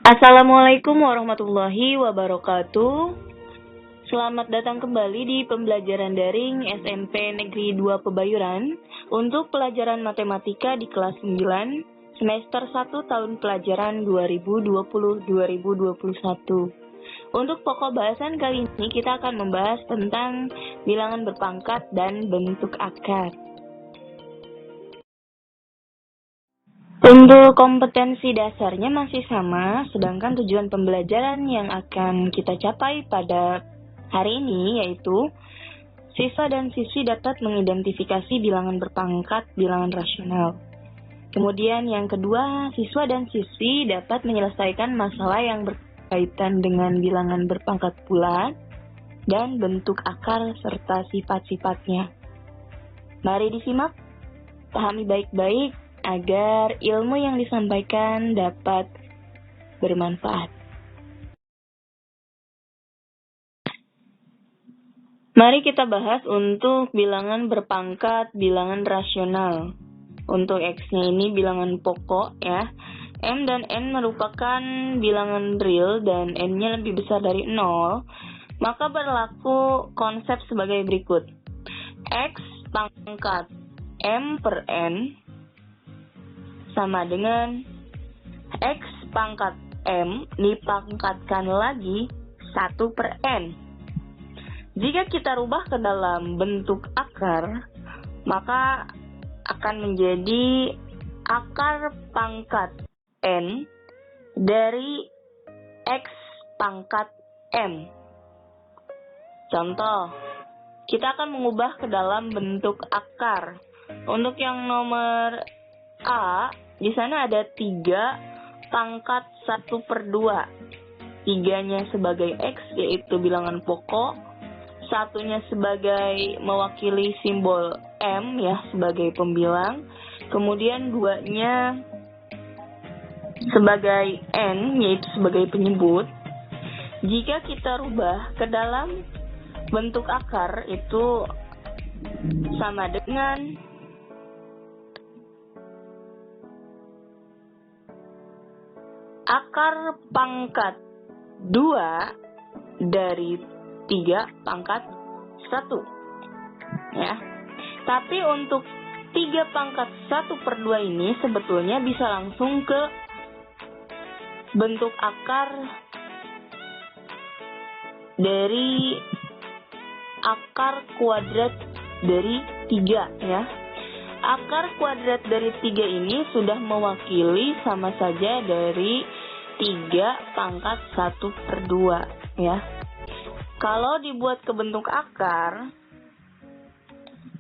Assalamualaikum warahmatullahi wabarakatuh. Selamat datang kembali di pembelajaran daring SMP Negeri 2 Pebayuran untuk pelajaran matematika di kelas 9 semester 1 tahun pelajaran 2020-2021. Untuk pokok bahasan kali ini kita akan membahas tentang bilangan berpangkat dan bentuk akar. Untuk kompetensi dasarnya masih sama, sedangkan tujuan pembelajaran yang akan kita capai pada hari ini yaitu siswa dan siswi dapat mengidentifikasi bilangan berpangkat bilangan rasional. Kemudian yang kedua, siswa dan siswi dapat menyelesaikan masalah yang berkaitan dengan bilangan berpangkat bulat dan bentuk akar serta sifat-sifatnya. Mari disimak, pahami baik-baik agar ilmu yang disampaikan dapat bermanfaat. Mari kita bahas untuk bilangan berpangkat bilangan rasional. Untuk X-nya ini bilangan pokok ya. M dan N merupakan bilangan real dan N-nya lebih besar dari 0, maka berlaku konsep sebagai berikut. X pangkat M per N sama dengan X pangkat M dipangkatkan lagi 1 per N. Jika kita rubah ke dalam bentuk akar, maka akan menjadi akar pangkat N dari X pangkat M. Contoh, kita akan mengubah ke dalam bentuk akar. Untuk yang nomor A, di sana ada 3 pangkat 1 per 2. 3-nya sebagai X, yaitu bilangan pokok. 1-nya sebagai mewakili simbol M, ya, sebagai pembilang. Kemudian 2-nya sebagai N, yaitu sebagai penyebut. Jika kita rubah ke dalam bentuk akar, itu sama dengan akar pangkat 2 dari 3 pangkat 1. Ya. Tapi untuk 3 pangkat 1 per 2 ini sebetulnya bisa langsung ke bentuk akar dari akar kuadrat dari 3 ya. Akar kuadrat dari 3 ini sudah mewakili sama saja dari 3 pangkat 1 per 2 ya. Kalau dibuat ke bentuk akar,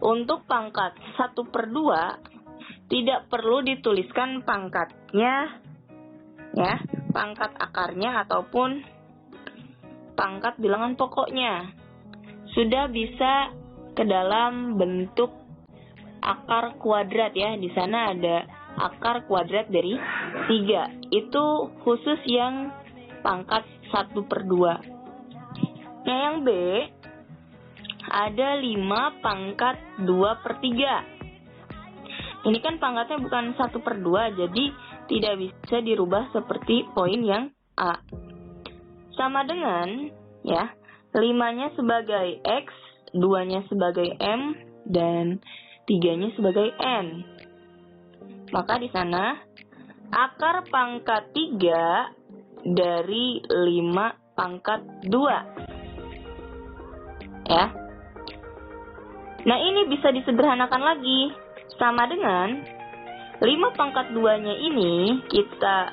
untuk pangkat 1 per 2 tidak perlu dituliskan pangkatnya ya, pangkat akarnya ataupun pangkat bilangan pokoknya. Sudah bisa ke dalam bentuk akar kuadrat ya. Di sana ada akar kuadrat dari 3. Itu khusus yang pangkat 1 per 2. Nah, yang B ada 5 pangkat 2 per 3. Ini kan pangkatnya bukan 1 per 2, jadi tidak bisa dirubah seperti poin yang A. Sama dengan ya, 5-nya sebagai X, 2-nya sebagai M, dan 3-nya sebagai N. Maka di sana akar pangkat 3 dari 5 pangkat 2. Ya. Nah, ini bisa disederhanakan lagi. Sama dengan 5 pangkat 2-nya ini kita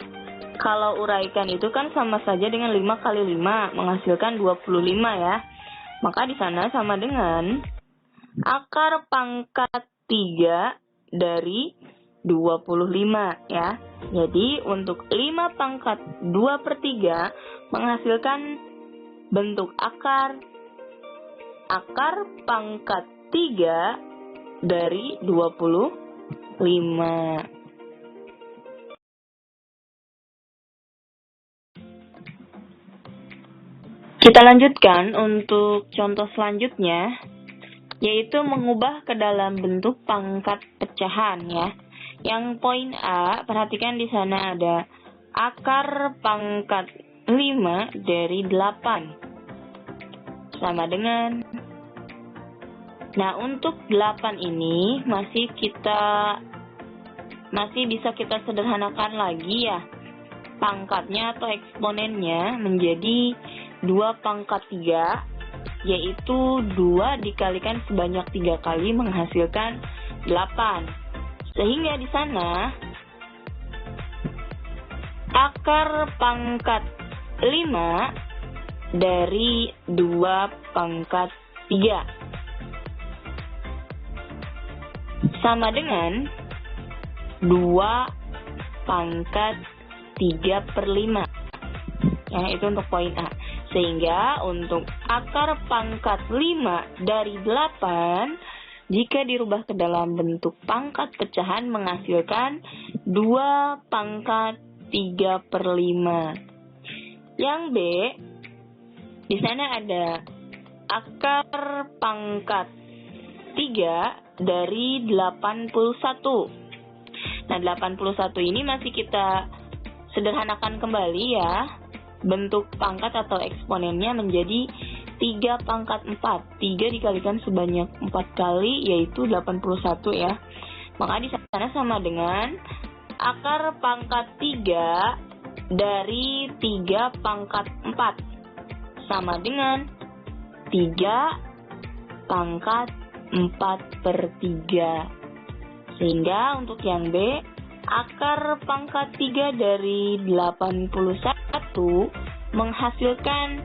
kalau uraikan itu kan sama saja dengan 5 kali 5 menghasilkan 25 ya. Maka di sana sama dengan akar pangkat 3 dari 25 ya. Jadi untuk 5 pangkat 2 per 3 menghasilkan bentuk akar pangkat 3 dari 25. Kita lanjutkan untuk contoh selanjutnya, yaitu mengubah ke dalam bentuk pangkat pecahan ya. Yang poin A, perhatikan di sana ada akar pangkat 5 dari 8. Sama dengan, nah untuk 8 ini masih bisa kita sederhanakan lagi ya. Pangkatnya atau eksponennya menjadi 2 pangkat 3, yaitu 2 dikalikan sebanyak 3 kali menghasilkan 8. Sehingga di sana akar pangkat 5 dari 2 pangkat 3 sama dengan 2 pangkat 3/5. Ya, itu untuk poin A. Sehingga untuk akar pangkat 5 dari 8, jika dirubah ke dalam bentuk pangkat pecahan menghasilkan 2 pangkat 3/5. Yang B, di sana ada akar pangkat 3 dari 81. Nah, 81 ini masih kita sederhanakan kembali ya. Bentuk pangkat atau eksponennya menjadi 3 pangkat 4. 3 dikalikan sebanyak 4 kali, yaitu 81 ya. Maka di sana sama dengan akar pangkat 3 dari 3 pangkat 4. Sama dengan 3 pangkat 4/3. Sehingga untuk yang B, akar pangkat 3 dari 81 menghasilkan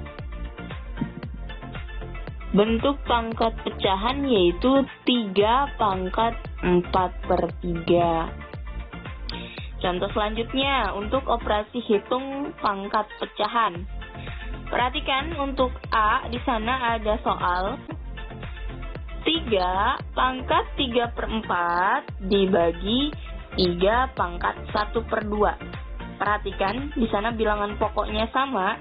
bentuk pangkat pecahan yaitu 3 pangkat 4/3. Contoh selanjutnya untuk operasi hitung pangkat pecahan. Perhatikan untuk A, di sana ada soal 3 pangkat 3/4 dibagi 3 pangkat 1/2. Perhatikan, di sana bilangan pokoknya sama.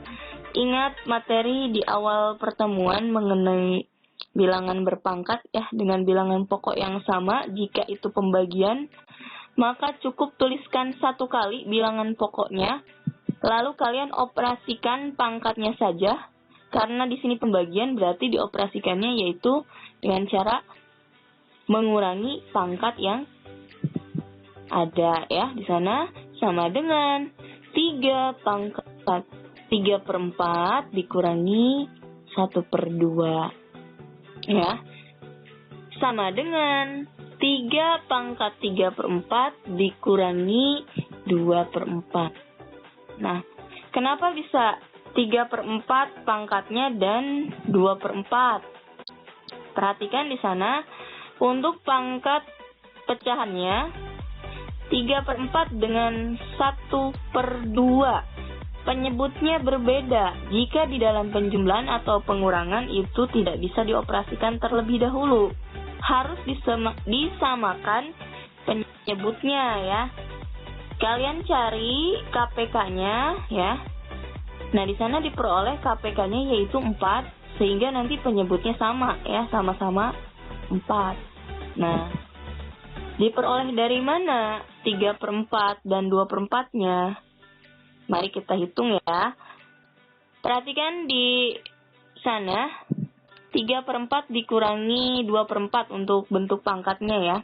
Ingat materi di awal pertemuan mengenai bilangan berpangkat ya, dengan bilangan pokok yang sama. Jika itu pembagian, maka cukup tuliskan 1 kali bilangan pokoknya, lalu kalian operasikan pangkatnya saja. Karena di sini pembagian, berarti dioperasikannya yaitu dengan cara mengurangi pangkat yang ada ya. Di sana sama dengan 3 pangkat 3/4 dikurangi 1/2 ya. Sama dengan 3 pangkat 3/4 dikurangi 2/4. Nah, kenapa bisa 3/4 pangkatnya dan 2/4? Perhatikan di sana untuk pangkat pecahannya 3/4 dengan 1/2. Penyebutnya berbeda. Jika di dalam penjumlahan atau pengurangan itu tidak bisa dioperasikan terlebih dahulu. Harus disamakan penyebutnya ya. Kalian cari KPK-nya ya. Nah, di sana diperoleh KPK-nya yaitu 4, sehingga nanti penyebutnya sama ya, sama-sama 4. Nah, diperoleh dari mana 3/4 dan 2/4-nya? Mari kita hitung ya. Perhatikan di sana 3/4 dikurangi 2/4 untuk bentuk pangkatnya ya.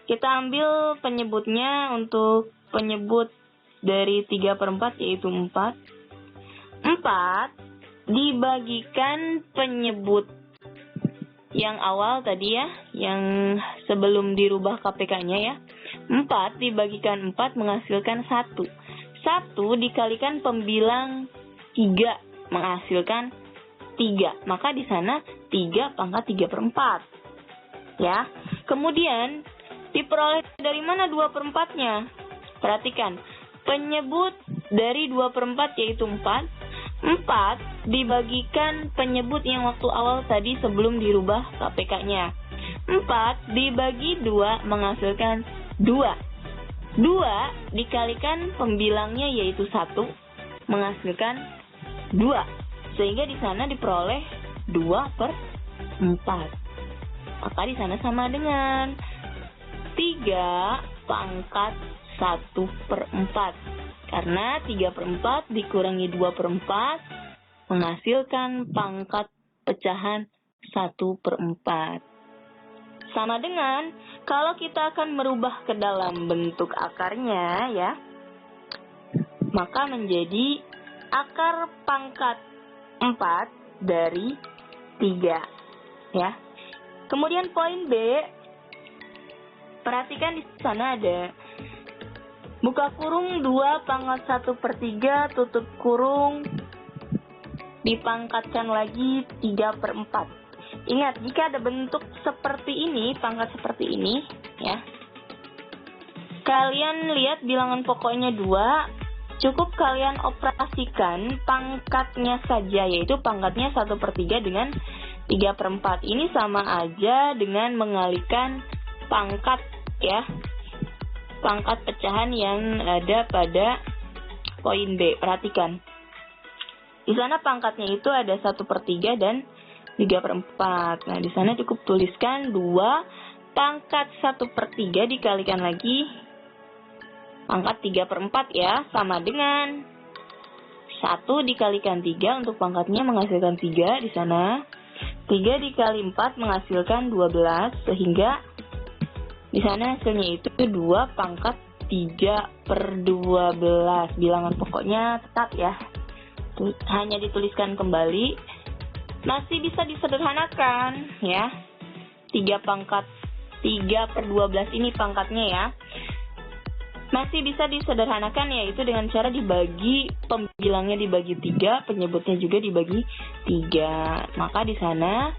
Kita ambil penyebutnya. Untuk penyebut dari 3/4 yaitu 4. 4 dibagikan penyebut yang awal tadi ya, yang sebelum dirubah KPK-nya ya. 4 dibagikan 4 menghasilkan 1. 1 dikalikan pembilang 3 menghasilkan 3. Maka di sana 3 pangkat 3/4. Ya. Kemudian diperoleh dari mana 2/4-nya? Perhatikan. Penyebut dari 2/4 yaitu 4. 4 dibagikan penyebut yang waktu awal tadi sebelum dirubah KPK-nya. 4 dibagi 2 menghasilkan 2. 2 dikalikan pembilangnya yaitu 1 menghasilkan 2. Sehingga di sana diperoleh 2/4. Maka di sana sama dengan 3 pangkat 1/4. Karena 3/4 dikurangi 2/4 menghasilkan pangkat pecahan 1/4. Sama dengan kalau kita akan merubah ke dalam bentuk akarnya ya, maka menjadi akar pangkat 4 dari 3 ya. Kemudian poin B, perhatikan di sana ada buka kurung 2 pangkat 1/3 tutup kurung dipangkatkan lagi 3/4. Ingat, jika ada bentuk seperti ini, pangkat seperti ini ya, kalian lihat bilangan pokoknya 2, cukup kalian operasikan pangkatnya saja, yaitu pangkatnya 1/3 dengan 3/4. Ini sama aja dengan mengalihkan pangkat ya, pangkat pecahan yang ada pada poin B. Perhatikan, di sana pangkatnya itu ada 1/3 dan 3/4. Nah, di sana cukup tuliskan 2 pangkat 1/3 dikalikan lagi pangkat 3/4 ya, sama dengan 1 dikalikan 3 untuk pangkatnya menghasilkan 3 di sana. 3 dikali 4 menghasilkan 12, sehingga di sana hasilnya itu 2 pangkat 3/12. Bilangan pokoknya tetap ya, hanya dituliskan kembali. Masih bisa disederhanakan ya, 3 pangkat 3/12 ini pangkatnya ya. Masih bisa disederhanakan, yaitu dengan cara dibagi, pembilangnya dibagi 3, penyebutnya juga dibagi 3. Maka di sana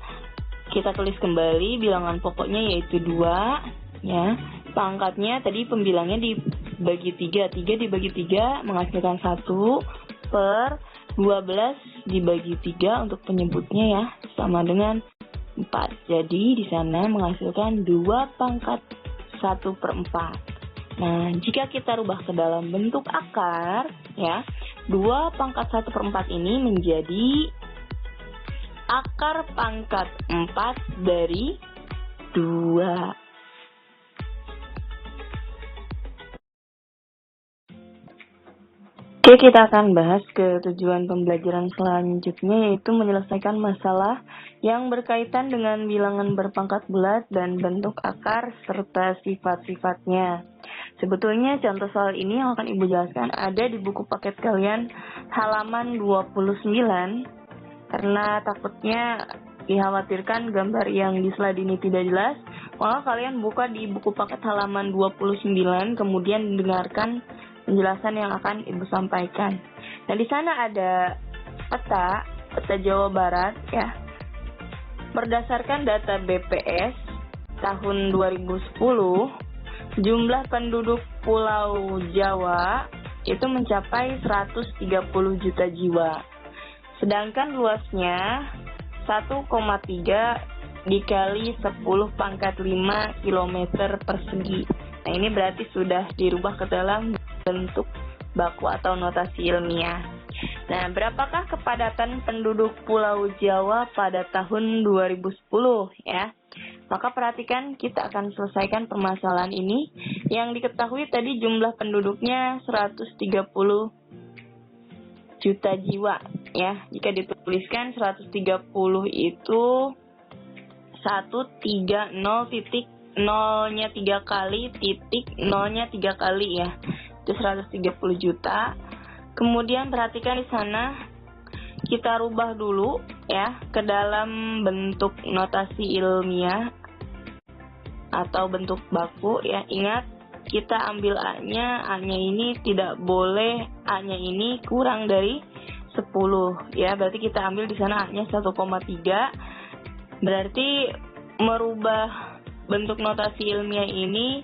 kita tulis kembali bilangan pokoknya yaitu 2 ya. Pangkatnya tadi pembilangnya dibagi 3, 3 dibagi 3 menghasilkan 1/12 dibagi 3 untuk penyebutnya ya, sama dengan 4. Jadi di sana menghasilkan 2 pangkat 1/4. Nah, jika kita rubah ke dalam bentuk akar ya, 2 pangkat 1/4 ini menjadi akar pangkat 4 dari 2. Oke, kita akan bahas ke tujuan pembelajaran selanjutnya, yaitu menyelesaikan masalah yang berkaitan dengan bilangan berpangkat bulat dan bentuk akar serta sifat-sifatnya. Sebetulnya contoh soal ini yang akan Ibu jelaskan ada di buku paket kalian halaman 29, karena takutnya dikhawatirkan gambar yang di slide ini tidak jelas, maka kalian buka di buku paket halaman 29, kemudian dengarkan penjelasan yang akan Ibu sampaikan. Nah, di sana ada peta Jawa Barat ya. Berdasarkan data BPS tahun 2010, jumlah penduduk Pulau Jawa itu mencapai 130 juta jiwa. Sedangkan luasnya 1,3 dikali 10 pangkat 5 km persegi. Nah, ini berarti sudah dirubah ke dalam bentuk baku atau notasi ilmiah. Nah, berapakah kepadatan penduduk Pulau Jawa pada tahun 2010 ya? Maka perhatikan, kita akan selesaikan permasalahan ini. Yang diketahui tadi jumlah penduduknya 130 juta jiwa ya. Jika dituliskan 130 itu 130 titik nolnya 3 kali, titik nolnya 3 kali ya. Itu 130 juta. Kemudian perhatikan di sana kita rubah dulu ya ke dalam bentuk notasi ilmiah atau bentuk baku ya. Ingat, kita ambil A-nya ini tidak boleh A-nya ini kurang dari 10 ya. Berarti kita ambil di sana A-nya 1,3. Berarti merubah bentuk notasi ilmiah ini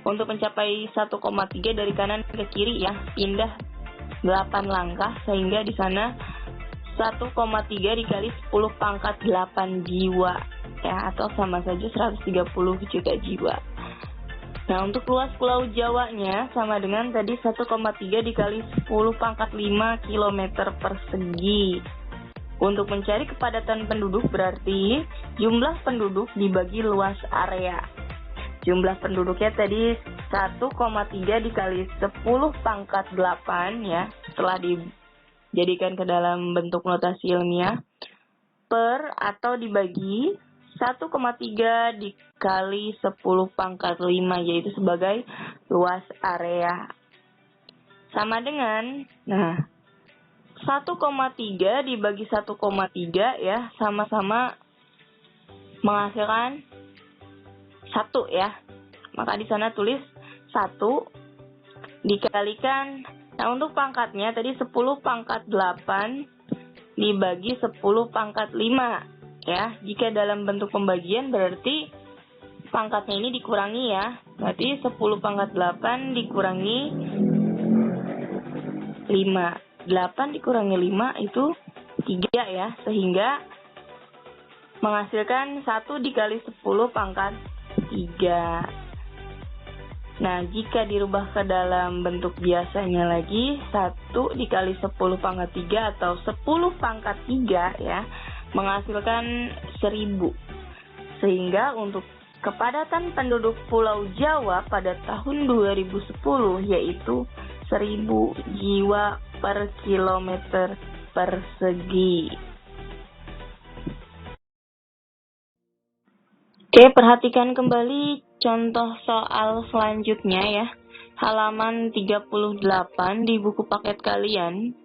untuk mencapai 1,3 dari kanan ke kiri ya, pindah 8 langkah, sehingga di sana 1,3 dikali 10 pangkat 8 jiwa ya, atau sama saja 130 juta jiwa. Nah, untuk luas Pulau Jawanya sama dengan tadi 1,3 dikali 10 pangkat 5 km persegi. Untuk mencari kepadatan penduduk berarti jumlah penduduk dibagi luas area. jumlah penduduknya tadi 1,3 dikali 10 pangkat 8 ya, setelah dijadikan ke dalam bentuk notasi ilmiah, per atau dibagi 1,3 dikali 10 pangkat 5, yaitu sebagai luas area. Sama dengan, 1,3 dibagi 1,3 ya, sama-sama menghasilkan 1 ya. Maka di sana tulis 1 dikalikan, untuk pangkatnya tadi 10 pangkat 8 dibagi 10 pangkat 5 ya. Jika dalam bentuk pembagian berarti pangkatnya ini dikurangi ya. Berarti 10 pangkat 8 dikurangi 5. 8 dikurangi 5 itu 3 ya. Sehingga menghasilkan 1 dikali 10 pangkat 3. Nah, jika dirubah ke dalam bentuk biasanya lagi, 1 dikali 10 pangkat 3 atau 10 pangkat 3 ya, menghasilkan 1000. Sehingga untuk kepadatan penduduk Pulau Jawa pada tahun 2010 yaitu 1000 jiwa per kilometer persegi. Oke, perhatikan kembali contoh soal selanjutnya ya. Halaman 38 di buku paket kalian.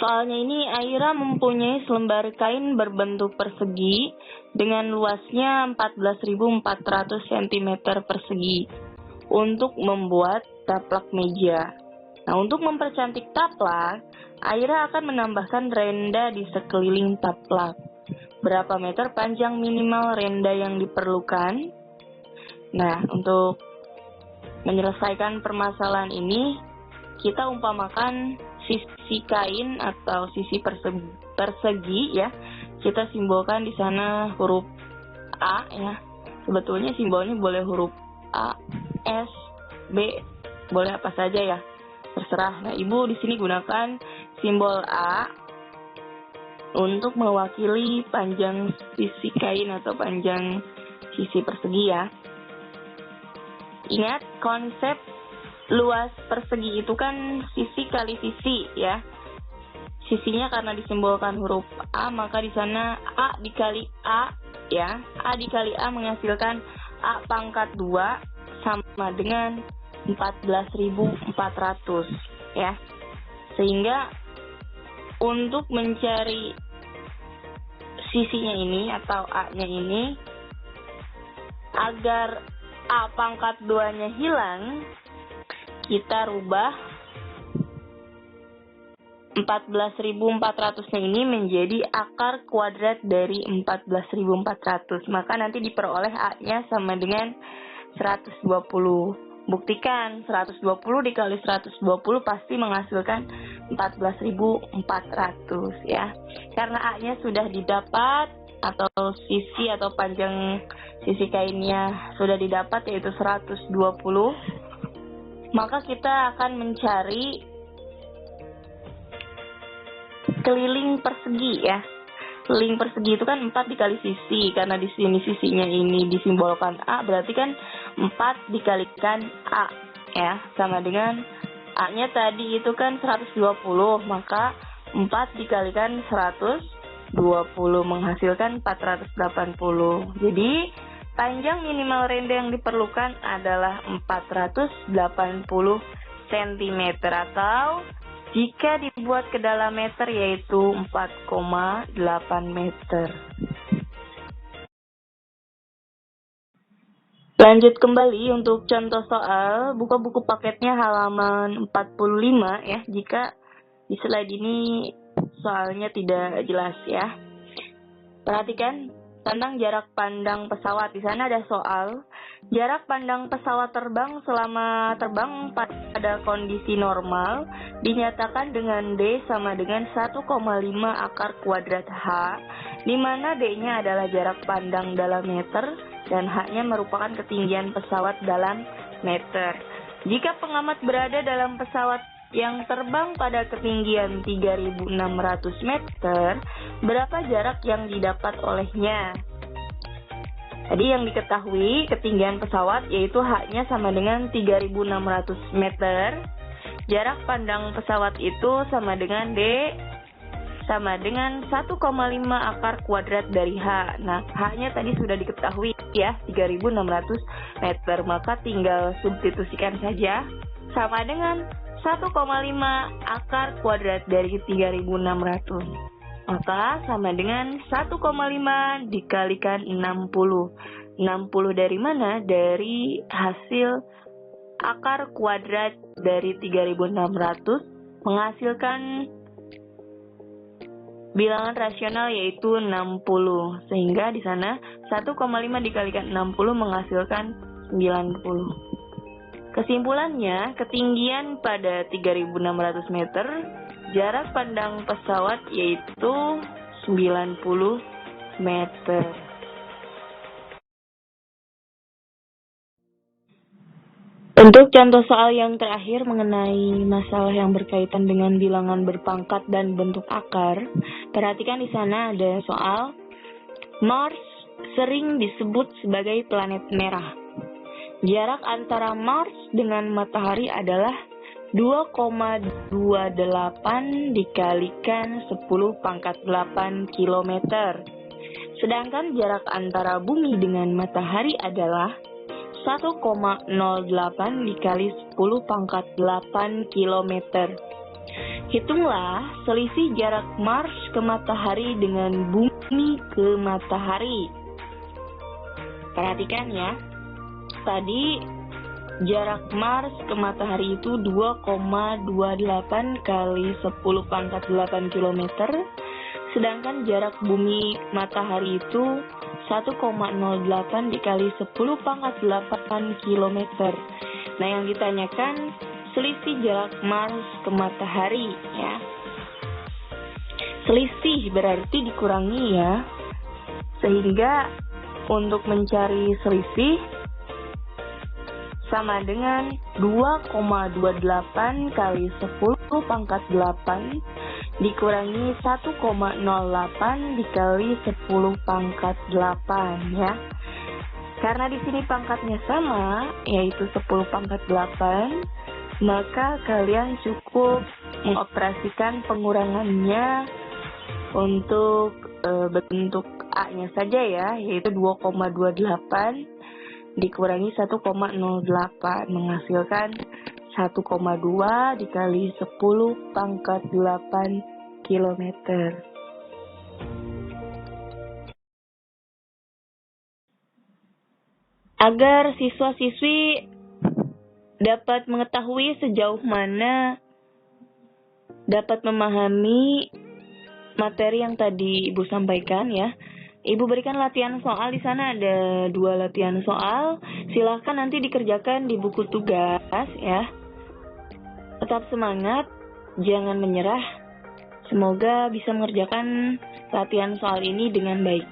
Soalnya ini, Aira mempunyai selembar kain berbentuk persegi dengan luasnya 14.400 cm persegi untuk membuat taplak meja. Nah, untuk mempercantik taplak, Aira akan menambahkan renda di sekeliling taplak. Berapa meter panjang minimal renda yang diperlukan? Nah, untuk menyelesaikan permasalahan ini, kita umpamakan sisi kain atau sisi persegi ya. Kita simbolkan di sana huruf A ya. Sebetulnya simbolnya boleh huruf A, S, B, boleh apa saja ya. Terserah. Nah, Ibu di sini gunakan simbol A untuk mewakili panjang sisi kain atau panjang sisi persegi ya. Ingat, konsep luas persegi itu kan sisi kali sisi ya. Sisinya karena disimbolkan huruf A, maka di sana A dikali A ya. A dikali A menghasilkan A pangkat 2 sama dengan 14.400 ya. Sehingga untuk mencari sisinya ini atau A-nya ini, agar A pangkat 2-nya hilang, kita rubah 14.400-nya ini menjadi akar kuadrat dari 14.400. Maka nanti diperoleh A-nya sama dengan 120. Buktikan 120 dikali 120 pasti menghasilkan 14.400 ya. Karena A-nya sudah didapat atau sisi atau panjang sisi kainnya sudah didapat yaitu 120, maka kita akan mencari keliling persegi ya. Keliling persegi itu kan 4 dikali sisi, karena di sini sisinya ini disimbolkan A, berarti kan 4 dikalikan A ya, sama dengan A-nya tadi itu kan 120, maka 4 dikalikan 120 menghasilkan 480. Jadi panjang minimal renda yang diperlukan adalah 480 cm atau jika dibuat ke dalam meter yaitu 4,8 meter. Lanjut kembali untuk contoh soal, buka buku paketnya halaman 45 ya, jika di slide ini soalnya tidak jelas ya. Perhatikan tentang jarak pandang pesawat. Di sana ada soal, jarak pandang pesawat terbang selama terbang pada kondisi normal dinyatakan dengan D sama dengan 1,5 akar kuadrat H, di mana D-nya adalah jarak pandang dalam meter dan H-nya merupakan ketinggian pesawat dalam meter. Jika pengamat berada dalam pesawat yang terbang pada ketinggian 3.600 meter, berapa jarak yang didapat olehnya? Tadi yang diketahui ketinggian pesawat yaitu H-nya sama dengan 3.600 meter. Jarak pandang pesawat itu sama dengan D sama dengan 1,5 akar kuadrat dari H. Nah, H-nya tadi sudah diketahui ya, 3.600 meter. Maka tinggal substitusikan saja sama dengan 1,5 akar kuadrat dari 3.600. Maka sama dengan 1,5 dikalikan 60. 60 dari mana? Dari hasil akar kuadrat dari 3.600 menghasilkan bilangan rasional yaitu 60. Sehingga di sana 1,5 dikalikan 60 menghasilkan 90. Kesimpulannya, ketinggian pada 3.600 meter, jarak pandang pesawat yaitu 90 meter. Untuk contoh soal yang terakhir mengenai masalah yang berkaitan dengan bilangan berpangkat dan bentuk akar, perhatikan di sana ada soal Mars sering disebut sebagai planet merah. Jarak antara Mars dengan matahari adalah 2,28 dikalikan 10⁸ km. Sedangkan jarak antara bumi dengan matahari adalah 1,08 dikali 10⁸ km. Hitunglah selisih jarak Mars ke matahari dengan bumi ke matahari. Perhatikan ya. Tadi jarak Mars ke matahari itu 2,28 kali 10⁸ km. Sedangkan jarak bumi matahari itu 1,08 dikali 10⁸ km. Nah, yang ditanyakan selisih jarak Mars ke matahari ya. Selisih berarti dikurangi ya. Sehingga untuk mencari selisih sama dengan 2,28 kali 10⁸ dikurangi 1,08 dikali 10⁸ ya. Karena di sini pangkatnya sama, yaitu 10⁸, maka kalian cukup mengoperasikan pengurangannya untuk bentuk A-nya saja ya, yaitu 2,28 dikurangi 1,08 menghasilkan 1,2 dikali 10⁸ km. Agar siswa-siswi dapat mengetahui sejauh mana dapat memahami materi yang tadi Ibu sampaikan ya. Ibu berikan latihan soal, di sana ada 2 latihan soal. Silahkan nanti dikerjakan di buku tugas ya. Tetap semangat, jangan menyerah. Semoga bisa mengerjakan latihan soal ini dengan baik.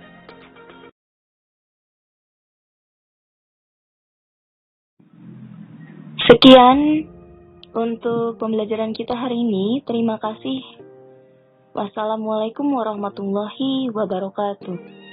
Sekian untuk pembelajaran kita hari ini. Terima kasih. Wassalamualaikum warahmatullahi wabarakatuh.